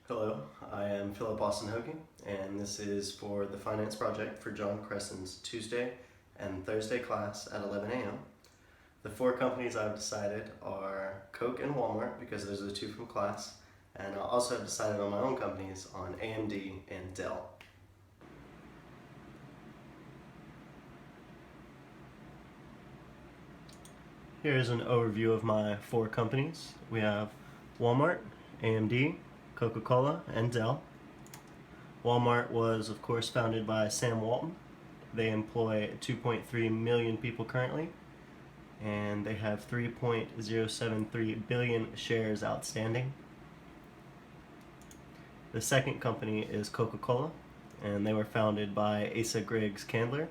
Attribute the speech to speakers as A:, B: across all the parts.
A: Hello, I am Phillip Hooge, and this is for the finance project for John Crescen's Tuesday and Thursday class at 11 a.m. The four companies I've decided are Coke and Walmart, because those are the two from class, and I also have decided on my own companies on AMD and Dell. Here's an overview of my four companies. We have Walmart, AMD, Coca-Cola, and Dell. Walmart was, of course, founded by Sam Walton. They employ 2.3 million people currently, and they have 3.073 billion shares outstanding. The second company is Coca-Cola, and they were founded by Asa Griggs Candler.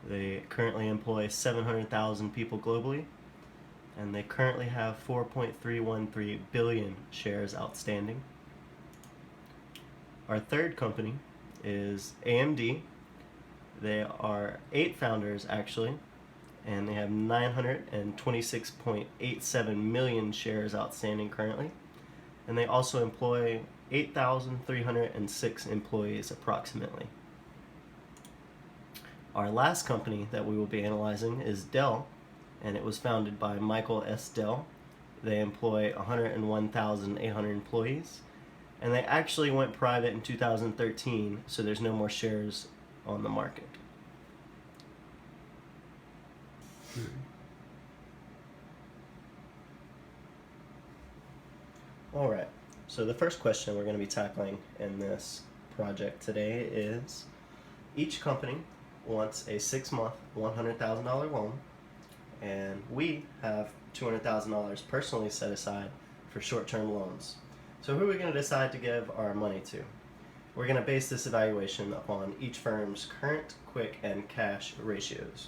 A: They currently employ 700,000 people globally, and they currently have 4.313 billion shares outstanding. Our third company is AMD. They are 8 founders actually, and they have 926.87 million shares outstanding currently, and they also employ 8,306 employees approximately. Our last company that we will be analyzing is Dell, and it was founded by Michael S. Dell. They employ 101,800 employees, and they actually went private in 2013, so there's no more shares on the market. Alright, so the first question we're going to be tackling in this project today is, each company wants a 6-month, $100,000 loan, and we have $200,000 personally set aside for short-term loans. So who are we going to decide to give our money to? We're going to base this evaluation upon each firm's current, quick, and cash ratios.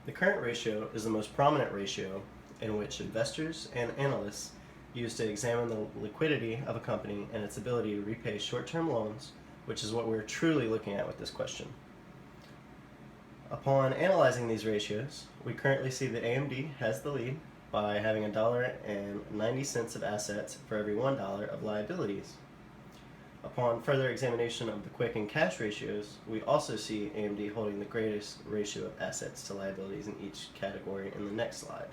A: The current ratio is the most prominent ratio in which investors and analysts use to examine the liquidity of a company and its ability to repay short-term loans, which is what we're truly looking at with this question. Upon analyzing these ratios, we currently see that AMD has the lead by having $1.90 of assets for every $1 of liabilities. Upon further examination of the quick and cash ratios, we also see AMD holding the greatest ratio of assets to liabilities in each category in the next slide.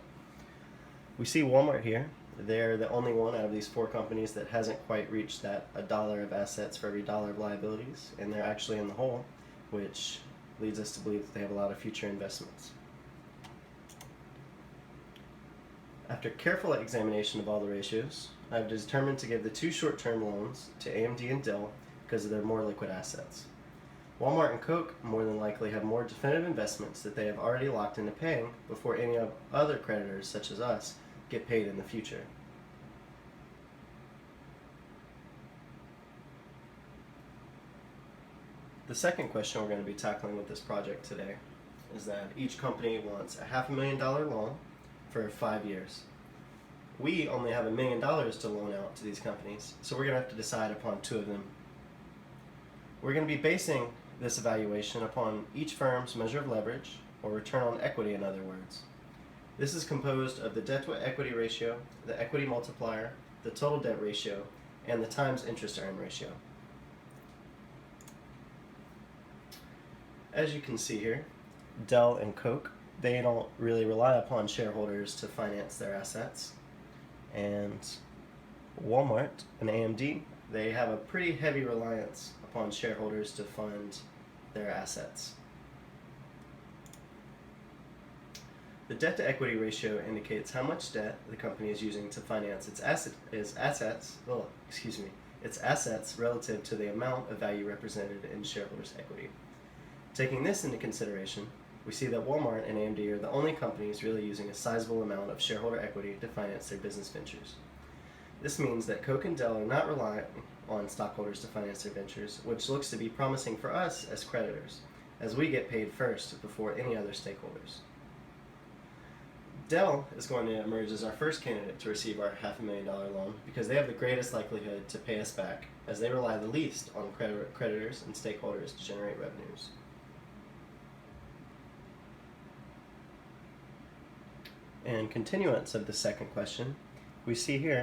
A: We see Walmart here. They're the only one out of these four companies that hasn't quite reached that $1 of assets for every $1 of liabilities, and they're actually in the hole, which leads us to believe that they have a lot of future investments. After careful examination of all the ratios, I've determined to give the 2 short-term loans to AMD and Dell because of their more liquid assets. Walmart and Coke more than likely have more definitive investments that they have already locked into paying before any of other creditors, such as us, get paid in the future. The second question we're going to be tackling with this project today is that each company wants a $500,000 loan for 5 years. We only have $1 million to loan out to these companies, so we're going to have to decide upon 2 of them. We're going to be basing this evaluation upon each firm's measure of leverage, or return on equity in other words. This is composed of the debt to equity ratio, the equity multiplier, the total debt ratio, and the times interest earned ratio. As you can see here, Dell and Coke, they don't really rely upon shareholders to finance their assets. And Walmart and AMD, they have a pretty heavy reliance upon shareholders to fund their assets. The debt to equity ratio indicates how much debt the company is using to finance its assets relative to the amount of value represented in shareholders' equity. Taking this into consideration, we see that Walmart and AMD are the only companies really using a sizable amount of shareholder equity to finance their business ventures. This means that Coke and Dell are not relying on stockholders to finance their ventures, which looks to be promising for us as creditors, as we get paid first before any other stakeholders. Dell is going to emerge as our first candidate to receive our $500,000 loan because they have the greatest likelihood to pay us back, as they rely the least on creditors and stakeholders to generate revenues. In continuance of the second question, we see here